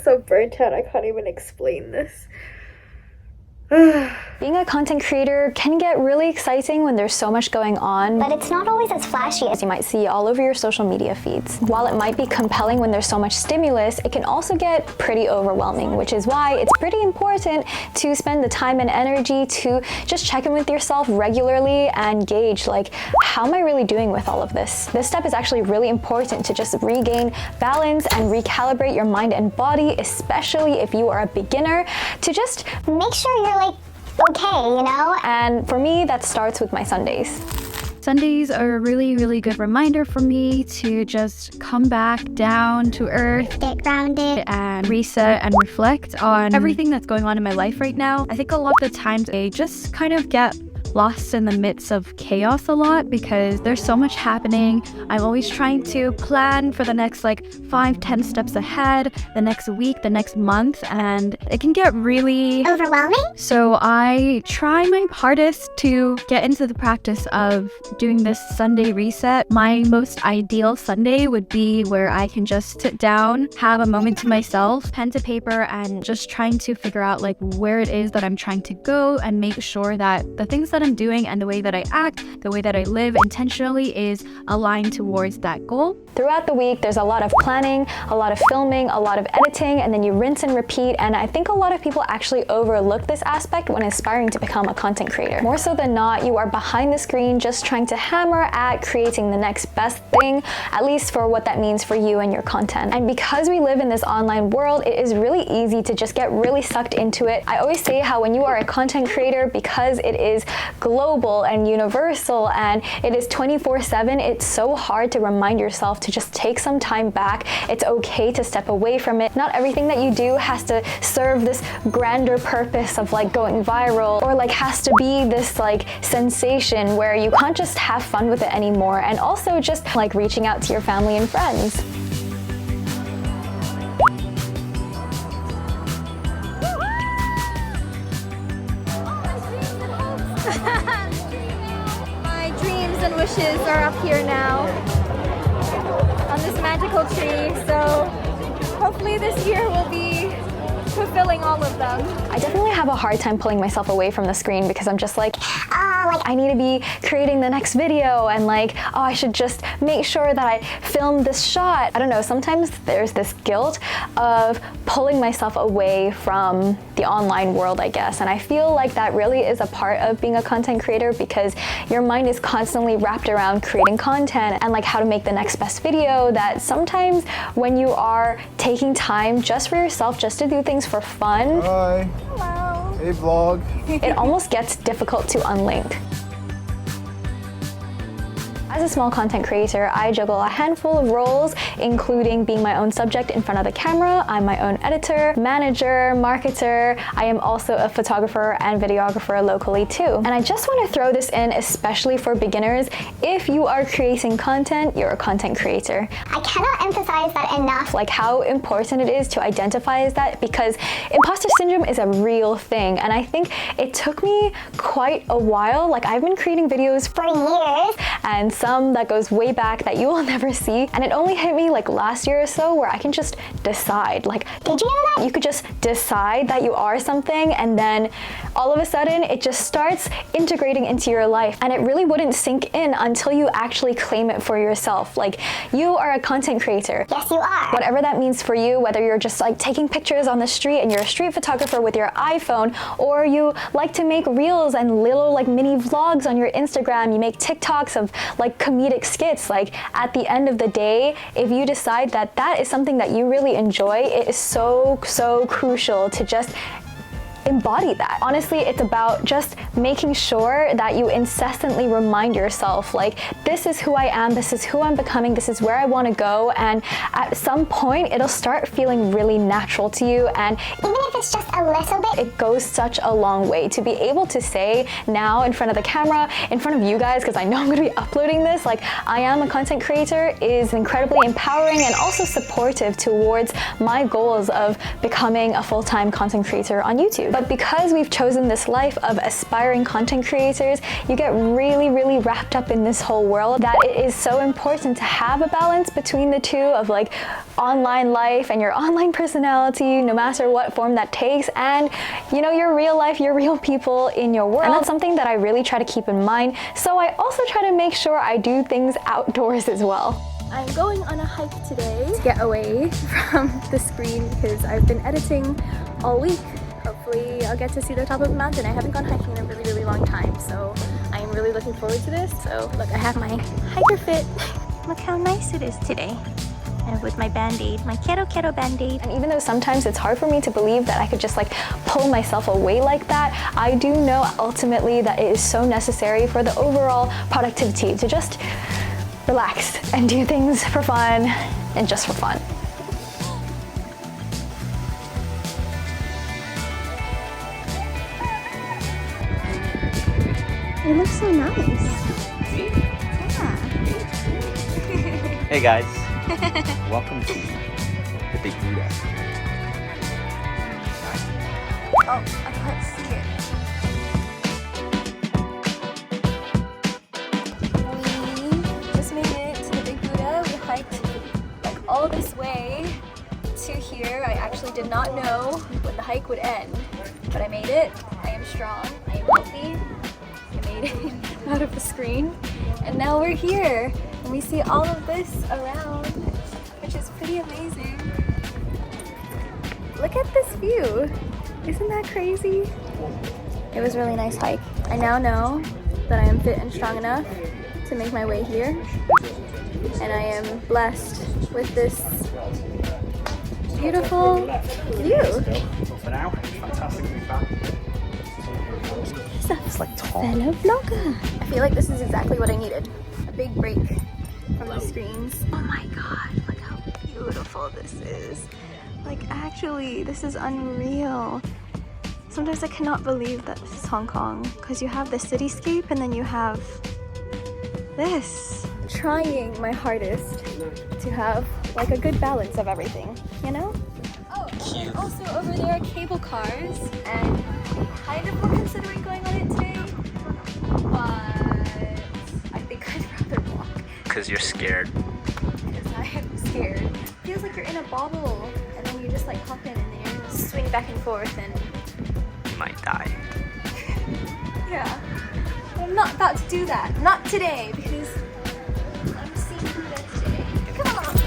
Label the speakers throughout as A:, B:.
A: so burnt out, I can't even explain this.
B: Being a content creator can get really exciting when there's so much going on,
C: but it's not always as flashy
B: as you might see all over your social media feeds. While it might be compelling when there's so much stimulus, it can also get pretty overwhelming, which is why it's pretty important to spend the time and energy to just check in with yourself regularly and gauge, like, how am I really doing with all of this? This step is actually really important to just regain balance and recalibrate your mind and body, especially if you are a beginner, to just
C: make sure you're okay, you know?
B: And for me, that starts with my Sundays.
D: Sundays are a really, really good reminder for me to just come back down to earth,
C: get grounded,
D: and reset and reflect on everything that's going on in my life right now. I think a lot of the times I just kind of get lost in the midst of chaos a lot because there's so much happening. I'm always trying to plan for the next 5-10 steps ahead, the next week, the next month, and it can get really
C: overwhelming.
D: So I try my hardest to get into the practice of doing this Sunday reset. My most ideal Sunday would be where I can just sit down, have a moment to myself, pen to paper, and just trying to figure out where it is that I'm trying to go and make sure that the things that I'm doing and the way that I act, the way that I live intentionally is aligned towards that goal.
B: Throughout the week, there's a lot of planning, a lot of filming, a lot of editing, and then you rinse and repeat. And I think a lot of people actually overlook this aspect when aspiring to become a content creator. More so than not, you are behind the screen just trying to hammer at creating the next best thing, at least for what that means for you and your content. And because we live in this online world, it is really easy to just get really sucked into it. I always say how when you are a content creator, because it is global and universal and it is 24/7, it's so hard to remind yourself to just take some time back. It's okay to step away from it. Not everything that you do has to serve this grander purpose of going viral, or has to be this sensation where you can't just have fun with it anymore. And also just reaching out to your family and friends.
A: My dreams and wishes are up here now on this magical tree, so hopefully this year will be fulfilling all of them.
B: I definitely have a hard time pulling myself away from the screen because I'm just I need to be creating the next video and I should just make sure that I film this shot. I don't know, sometimes there's this guilt of pulling myself away from the online world, I guess. And I feel like that really is a part of being a content creator because your mind is constantly wrapped around creating content and how to make the next best video, that sometimes when you are taking time just for yourself, just to do things for fun.
E: Hi.
A: Hello.
E: Hey vlog.
B: It almost gets difficult to unlink. As a small content creator, I juggle a handful of roles, including being my own subject in front of the camera. I'm my own editor, manager, marketer. I am also a photographer and videographer locally too. And I just want to throw this in, especially for beginners. If you are creating content, you're a content creator.
C: I cannot emphasize that enough.
B: How important it is to identify as that, because imposter syndrome is a real thing. And I think it took me quite a while. I've been creating videos
C: for years,
B: and some that goes way back that you will never see. And it only hit me last year or so where I can just decide.
C: Did you know that?
B: You could just decide that you are something, and then all of a sudden it just starts integrating into your life. And it really wouldn't sink in until you actually claim it for yourself. You are a content creator.
C: Yes, you are.
B: Whatever that means for you, whether you're just taking pictures on the street and you're a street photographer with your iPhone, or you like to make reels and little mini vlogs on your Instagram, you make TikToks of comedic skits. At the end of the day, if you decide that that is something that you really enjoy, it is so crucial to just embody that. Honestly, it's about just making sure that you incessantly remind yourself, this is who I am, this is who I'm becoming, this is where I want to go, and at some point it'll start feeling really natural to you. And
C: even if it's just a little bit,
B: it goes such a long way to be able to say now in front of the camera, in front of you guys, because I know I'm going to be uploading this, I am a content creator, is incredibly empowering and also supportive towards my goals of becoming a full-time content creator on YouTube. But because we've chosen this life of aspiring aspiring content creators, you get really wrapped up in this whole world that it is so important to have a balance between the two of like online life and your online personality, no matter what form that takes, and you know, your real life, your real people in your world. And that's something that I really try to keep in mind. So I also try to make sure I do things outdoors as well.
A: I'm going on a hike today to get away from the screen because I've been editing all week. Hopefully I'll get to see the top of the mountain. I haven't gone hiking in a really long time, so I'm really looking forward to this. So look, I have my hiker fit. Look how nice it is today. And with my band-aid, my keto band-aid.
B: And even though sometimes it's hard for me to believe that I could just like pull myself away like that, I do know ultimately that it is so necessary for the overall productivity to just relax and do things for fun and just for fun.
A: It looks so nice. Yeah.
E: Hey guys, welcome to the Big Buddha.
A: Oh, I can't see it. We just made it to the Big Buddha. We hiked like all this way to here. I actually did not know when the hike would end, but I made it. I am strong. I am healthy. I made it out of the screen. And now we're here. And we see all of this around, which is pretty amazing. Look at this view. Isn't that crazy? It was a really nice hike. I now know that I am fit and strong enough to make my way here. And I am blessed with this beautiful view.
E: For now, fantastic to be back. It's like tall.
A: Fellow vlogger. I feel like this is exactly what I needed. A big break from the screens. Oh my god, look how beautiful this is. Like actually, this is unreal. Sometimes I cannot believe that this is Hong Kong because you have the cityscape and then you have this. Trying my hardest to have like a good balance of everything, you know? Oh, and also over there are cable cars, and kind of were considering going on it today, but I think I'd rather walk.
E: Because you're scared.
A: Because I am scared. It feels like you're in a bobble, and then you just like hop in and then you swing back and forth and...
E: You might die.
A: Yeah. But I'm not about to do that. Not today, because I'm seeing Buddha today. Come on!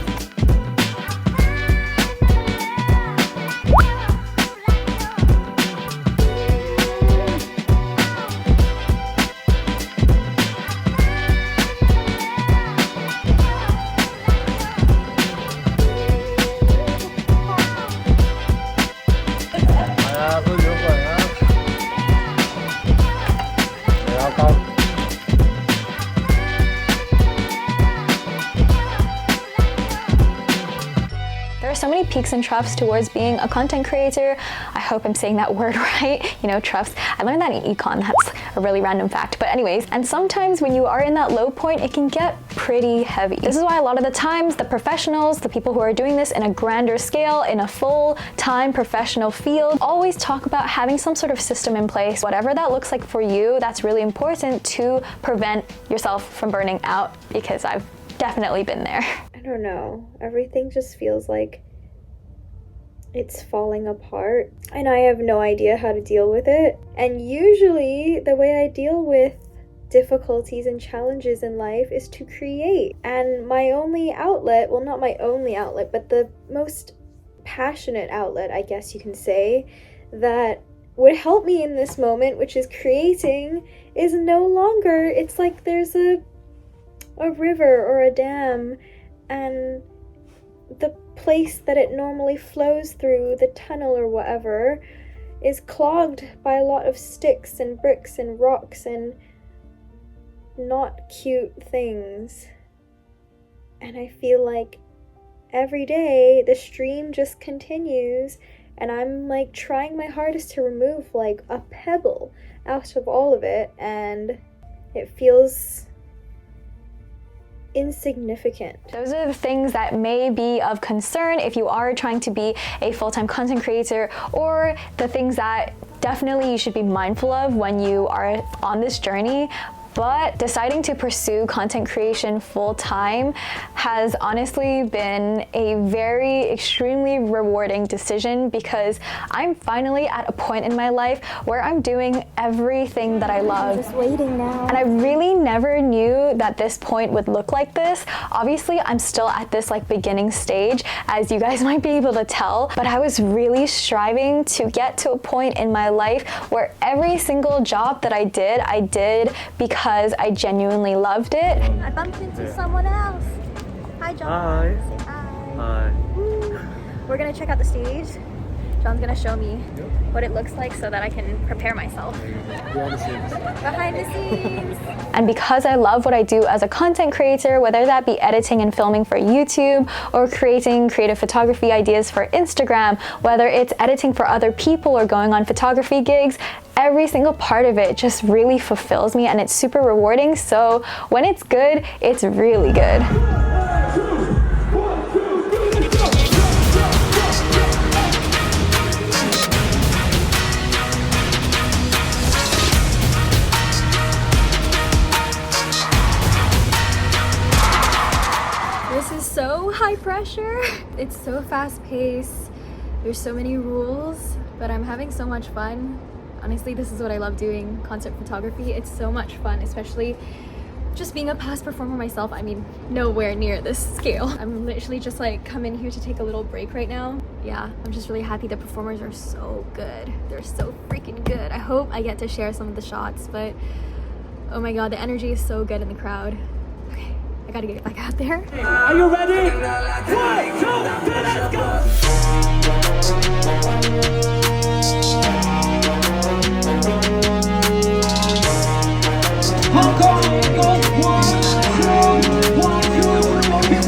B: So many peaks and troughs towards being a content creator. I hope I'm saying that word right. You know, troughs. I learned that in econ. That's a really random fact. But anyways, and sometimes when you are in that low point, it can get pretty heavy. This is why a lot of the times the professionals, the people who are doing this in a grander scale, in a full-time professional field, always talk about having some sort of system in place. Whatever that looks like for you, that's really important to prevent yourself from burning out, because I've definitely been there.
F: I don't know. Everything just feels like it's falling apart and I have no idea how to deal with it. And usually the way I deal with difficulties and challenges in life is to create. And my only outlet, well, not my only outlet, but the most passionate outlet, I guess you can say, that would help me in this moment, which is creating, is no longer. It's like there's a river or a dam, and the place that it normally flows through, the tunnel or whatever, is clogged by a lot of sticks and bricks and rocks and not cute things. And I feel like every day the stream just continues, and I'm like trying my hardest to remove like a pebble out of all of it, and it feels insignificant.
B: Those are the things that may be of concern if you are trying to be a full-time content creator, or the things that definitely you should be mindful of when you are on this journey. But deciding to pursue content creation full-time has honestly been a very extremely rewarding decision, because I'm finally at a point in my life where I'm doing everything that I love.
C: I'm just waiting now.
B: And I really never knew that this point would look like this. Obviously, I'm still at this like beginning stage, as you guys might be able to tell, but I was really striving to get to a point in my life where every single job that I did because I genuinely loved it.
A: I bumped into someone else. Hi, John.
E: Hi.
A: Say hi.
E: Hi.
A: Woo. We're gonna check out the stage. John's gonna show me what it looks like so that I can prepare myself. Behind the scenes.
B: And because I love what I do as a content creator, whether that be editing and filming for YouTube or creating creative photography ideas for Instagram, whether it's editing for other people or going on photography gigs, every single part of it just really fulfills me and it's super rewarding. So when it's good, it's really good.
A: This is so high pressure. It's so fast paced. There's so many rules, but I'm having so much fun. Honestly, this is what I love doing, concert photography. It's so much fun, especially just being a past performer myself. I mean, nowhere near this scale. I'm literally just like come in here to take a little break right now. Yeah, I'm just really happy the performers are so good. They're so freaking good. I hope I get to share some of the shots, but oh my God, the energy is so good in the crowd. Okay, I gotta get back out there.
G: Are you ready? 1, 2, 3, let's go! Hong Kong, go! 1, 2, 1, 2,
A: It's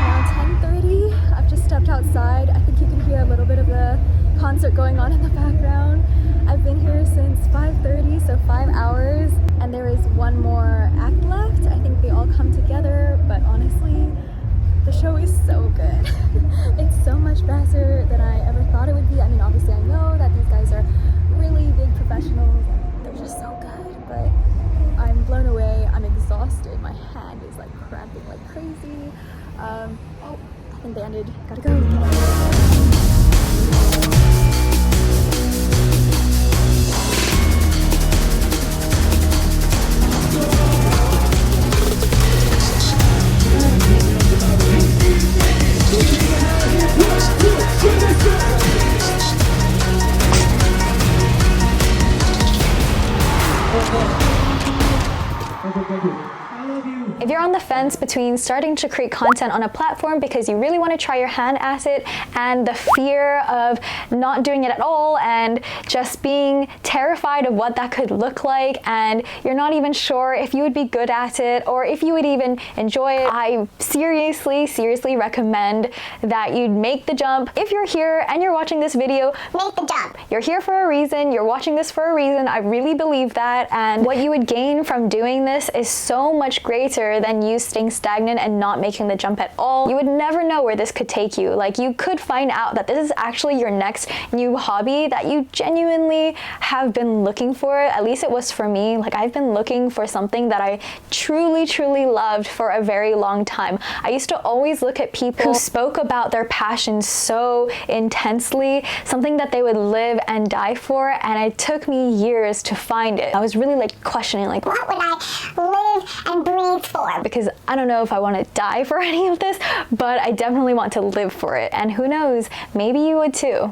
A: now 10:30. I've just stepped outside. I think you can hear a little bit of the concert going on in the background. I've been here since 5:30, so 5 hours, and there is one more act left. I think they all come together, but honestly, the show is so good. It's so much faster than I ever thought it would be. I mean, obviously I know that these guys are really big professionals and they're just so good, but I'm blown away. I'm exhausted. My hand is like cramping like crazy. Oh, I think they ended. Gotta go.
B: If you're on the fence between starting to create content on a platform because you really want to try your hand at it, and the fear of not doing it at all and just being terrified of what that could look like, and you're not even sure if you would be good at it or if you would even enjoy it, I seriously recommend that you make the jump. If you're here and you're watching this video,
C: Make the jump.
B: you're here for a reason, you're watching this for a reason. I really believe that, and what you would gain from doing this is so much greater than you staying stagnant and not making the jump at all. You would never know where this could take you. Like, you could find out that this is actually your next new hobby that you genuinely have been looking for. At least it was for me. Like, I've been looking for something that I truly loved for a very long time. I used to always look at people who spoke about their passion so intensely, something that they would live and die for, and it took me years to find it. I was really like questioning, like,
C: What would I live and breathe for?
B: because I don't know if I want to die for any of this, but I definitely want to live for it. And who knows, maybe you would too.